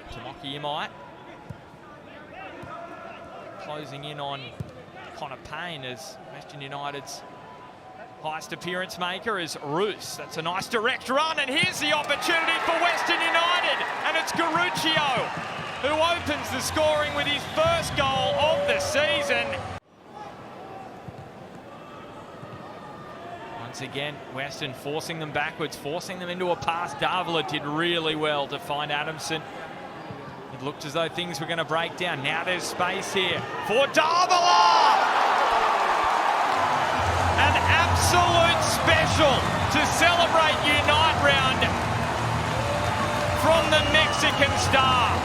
Pena closing in on Connor Payne as Western United's highest appearance maker is Roos. That's a nice direct run, and here's the opportunity for Western United, and it's Garuccio who opens the scoring with his first goal of the season. Once again, Western forcing them backwards, forcing them into a pass. Davila did really well to find Adamson. It looked as though things were going to break down. Now there's space here for Davila! An absolute special to celebrate Unite round from the Mexican star.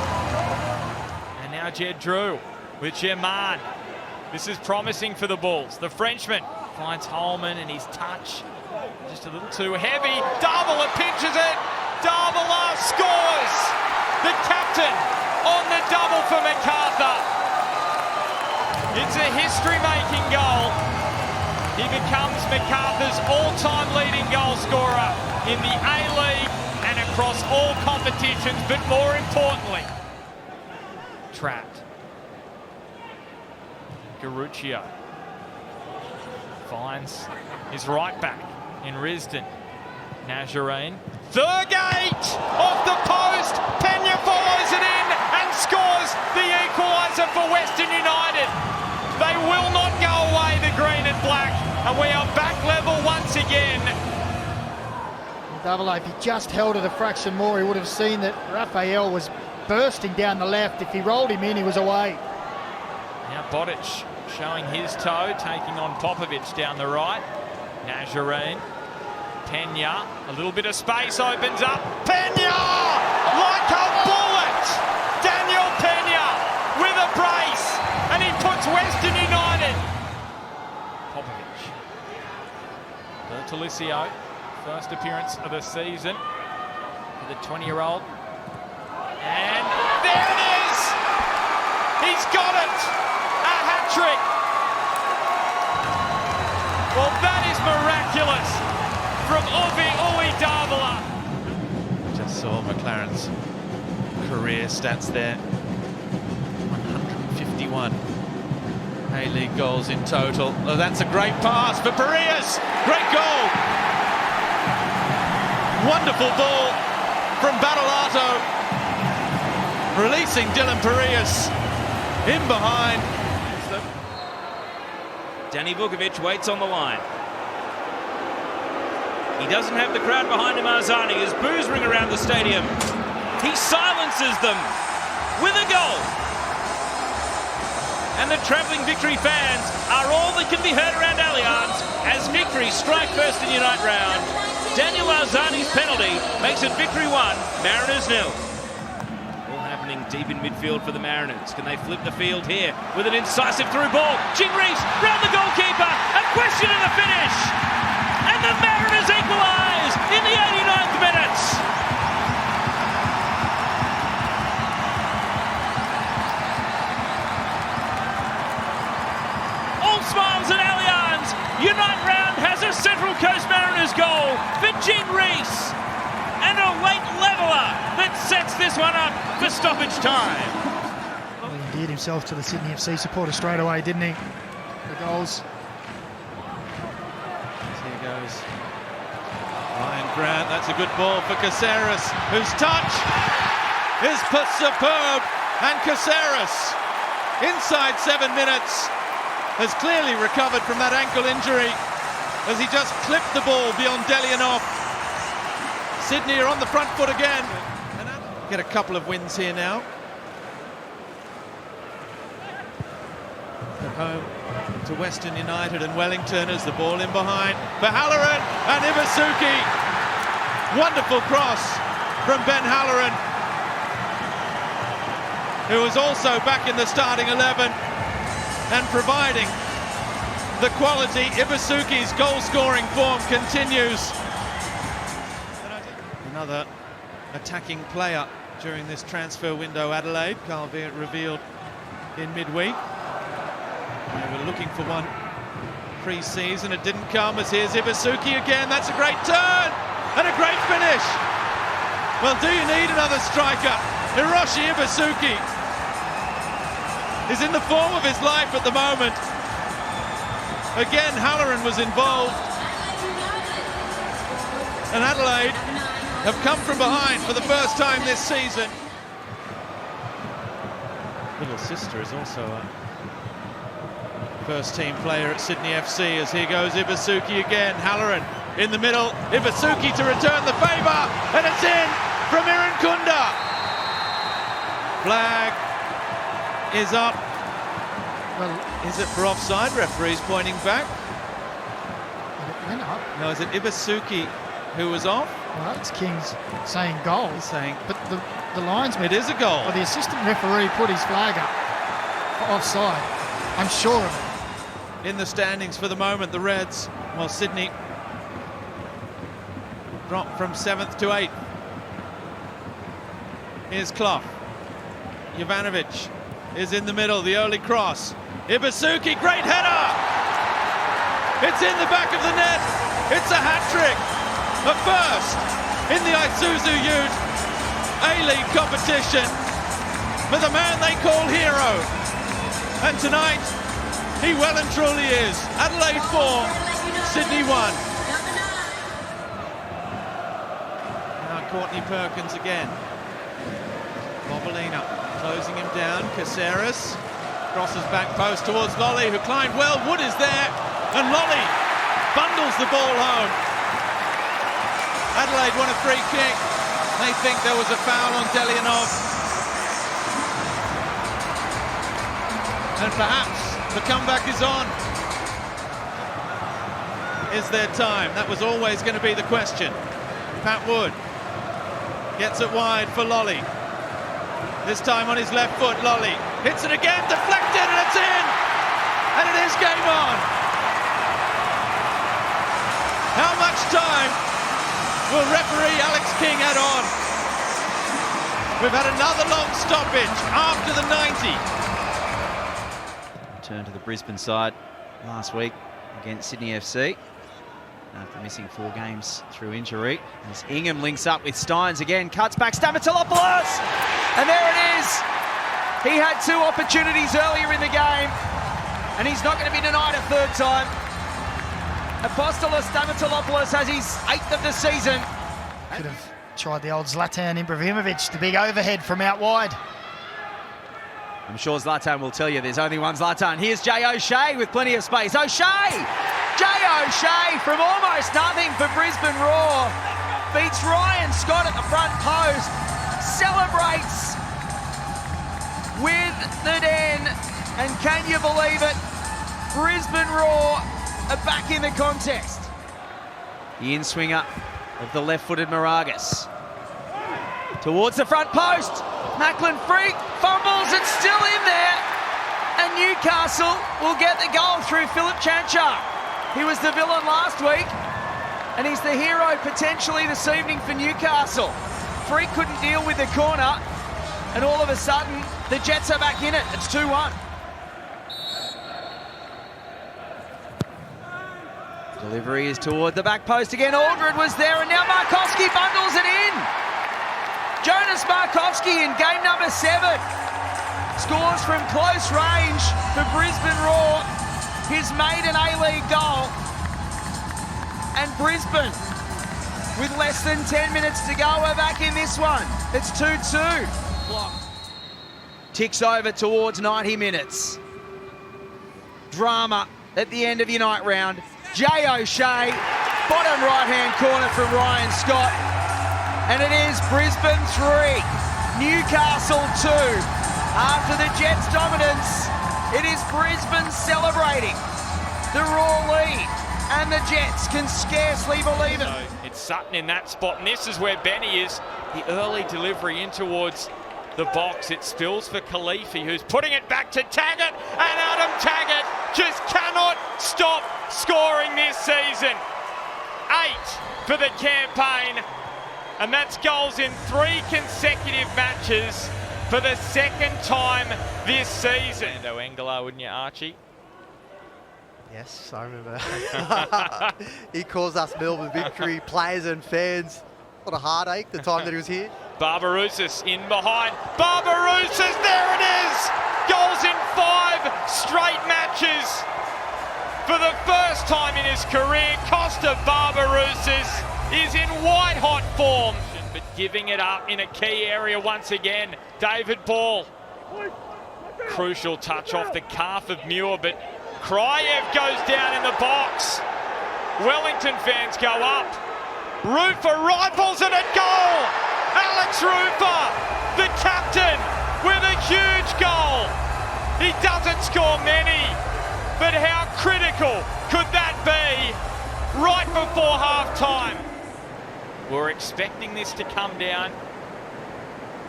And now Jed Drew with Germain. This is promising for the Bulls. The Frenchman finds Holman, and his touch just a little too heavy. Davila pinches it. Davila scores. The captain on the double for MacArthur. It's a history-making goal. He becomes MacArthur's all-time leading goal scorer in the A-League and across all competitions, but more importantly, trapped. Garuccio finds his right back in Risdon. Nazarene. Thurgate off the post. Pena follows it in and scores the equaliser for Western United. They will not go away, the green and black, and we are back level once again. Davila, if he just held it a fraction more, he would have seen that Raphael was bursting down the left. If he rolled him in, he was away. Now Bodic showing his toe, taking on Popovic down the right. Nazarene. Pena, a little bit of space opens up. Pena! Like a bullet! Daniel Pena with a brace, and he puts Western United. Popovic. Bertolicio, first appearance of the season for the 20-year-old. And there it is! He's got it! A hat-trick! Well, that is miraculous from Uli Davila. Just saw McLaren's career stats there. 151 A-League goals in total. Oh, that's a great pass for Parias. Great goal. Wonderful ball from Battolato. Releasing Dylan Parias in behind. Danny Vukovic waits on the line. He doesn't have the crowd behind him, Arzani, as boos ring around the stadium. He silences them with a goal. And the travelling Victory fans are all that can be heard around Allianz as Victory strike first in Unite round. Daniel Arzani's penalty makes it Victory 1, Mariners 0. All happening deep in midfield for the Mariners. Can they flip the field here with an incisive through ball? Jing Reese round the goalkeeper. A question in the finish. And the Mariners equalise in the 89th minute. All smiles at Allianz. Unite round has a Central Coast Mariners goal for Jing Reese. And a late leveller that sets this one up for stoppage time. Well, he endeared himself to the Sydney FC supporters straight away, didn't he? The goals. Here goes Ryan Grant. That's a good ball for Caceres, whose touch is superb. And Caceres, inside 7 minutes, has clearly recovered from that ankle injury as he just clipped the ball beyond Delianov. Sydney are on the front foot again. Get a couple of wins here now. At home to Western United and Wellington as the ball in behind for Halloran and Ibasuki. Wonderful cross from Ben Halloran, who was also back in the starting 11 and providing the quality. Ibasuki's goal-scoring form continues. Another attacking player during this transfer window, Adelaide. Carl Veart revealed in midweek. They were looking for one pre-season. It didn't come, as here's Ibasuki again. That's a great turn and a great finish. Well, do you need another striker? Hiroshi Ibusuki is in the form of his life at the moment. Again, Halloran was involved. And Adelaide have come from behind for the first time this season. Little sister is also a first-team player at Sydney FC, as here goes Ibusuki again. Halloran in the middle, Ibusuki to return the favour, and it's in from Irankunda. Flag is up. Well, is it for offside? Referee's pointing back. it went up. No, is it Ibusuki who was off? Well, it's King's saying goal. He's saying, But the linesman, it is a goal. or the assistant referee, put his flag up for offside. I'm sure of it. In the standings for the moment, the Reds, well, Sydney dropped from 7th to 8th. Here's Clough. Jovanovic is in the middle, the early cross. Ibusuki, great header! It's in the back of the net. It's a hat-trick. A first in the Isuzu UTE A-League competition for the man they call hero. And tonight, he well and truly is. Adelaide 4, Sydney 1. Now Courtney Perkins again. Bobolina closing him down. Caceres crosses back post towards Lolly, who climbed well. Wood is there, and Lolly bundles the ball home. Adelaide won a free kick. They think there was a foul on Delianov. And perhaps the comeback is on. Is there time? That was always going to be the question. Pat Wood gets it wide for Lolly. This time on his left foot, Lolly hits it again, deflected, and it's in! And it is game on! How much time will referee Alex King add on? We've had another long stoppage after the 90. Returned to the Brisbane side last week against Sydney FC after missing 4 games through injury. As Ingham links up with Steins again, cuts back, Stamatolopoulos! And there it is! He had 2 opportunities earlier in the game, and he's not going to be denied a third time. Apostolos Stamatolopoulos has his 8th of the season. Could have tried the old Zlatan Ibrahimovic, the big overhead from out wide. I'm sure Zlatan will tell you there's only one Zlatan. Here's Jay O'Shea with plenty of space. O'Shea! Jay O'Shea from almost nothing for Brisbane Roar. Beats Ryan Scott at the front post. Celebrates with the den. And can you believe it? Brisbane Roar are back in the contest. The in-swinger of the left-footed Moragas. Towards the front post. Macklin Freak fumbles, it's still in there. And Newcastle will get the goal through Philip Chanchar. He was the villain last week, and he's the hero potentially this evening for Newcastle. Freak couldn't deal with the corner, and all of a sudden, the Jets are back in it. It's 2-1. Delivery is toward the back post again. Aldred was there, and now Markovski bundles it in. Jonas Markovski in game number 7 scores from close range for Brisbane Roar. His maiden A-League goal. And Brisbane, with less than 10 minutes to go, are back in this one. It's 2-2. Ticks over towards 90 minutes. Drama at the end of your night round. Jay O'Shea, bottom right-hand corner from Ryan Scott. And it is Brisbane 3, Newcastle 2. After the Jets' dominance, it is Brisbane celebrating the Roar lead. And the Jets can scarcely believe it. It's Sutton in that spot, and this is where Benny is. The early delivery in towards the box. It spills for Khalifi, who's putting it back to Taggart, and Adam Taggart just cannot stop scoring this season. 8 for the campaign, and that's goals in 3 consecutive matches for the 2nd time this season. Fernando Engler, wouldn't you, Archie? Yes, I remember. He calls us Melbourne Victory players and fans. A lot of heartache the time that he was here. Barbarouses in behind. Barbarouses, there it is! Goals in 5 straight matches. For the first time in his career, Costa Barbarouses is in white-hot form. But giving it up in a key area once again. David Ball. Crucial touch off the calf of Muir, but Kryev goes down in the box. Wellington fans go up. Rufer rifles it at goal. Alex Rufer, the captain, with a huge goal. He doesn't score many, but how critical could that be right before half-time? We're expecting this to come down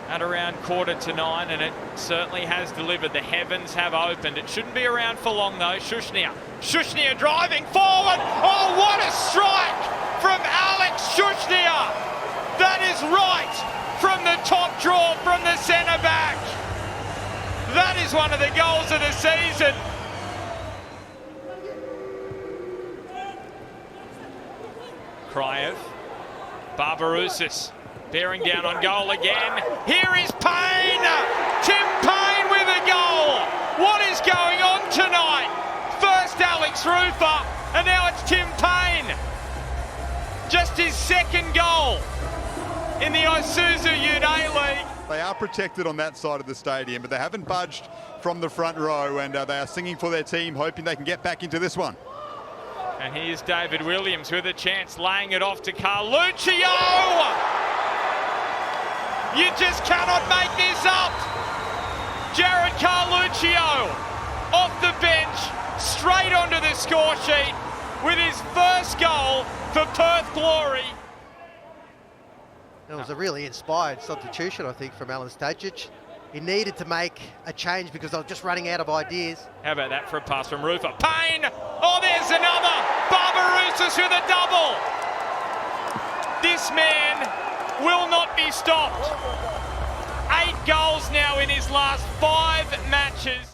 at around 8:45, and it certainly has delivered. The heavens have opened. It shouldn't be around for long, though. Shushnia driving forward. Oh, what a strike from Alex Shushnia. That is right from the top draw from the centre-back. That is one of the goals of the season. Kryev. Barbarouses bearing down on goal again. Here is Payne. Tim Payne with a goal. What is going on tonight? First Alex Rufer, and now it's Tim Payne. Just his second goal in the Isuzu UTE A-League. They are protected on that side of the stadium, but they haven't budged from the front row, and they are singing for their team, hoping they can get back into this one. And here's David Williams with a chance, laying it off to Carluccio. You just cannot make this up. Jared Carluccio off the bench, straight onto the score sheet with his first goal for Perth Glory. It was a really inspired substitution, I think, from Alen Stajic. He needed to make a change because they were just running out of ideas. How about that for a pass from Rufer? Payne! Oh, there's another! Barbarouses with a double! This man will not be stopped. 8 goals now in his last 5 matches.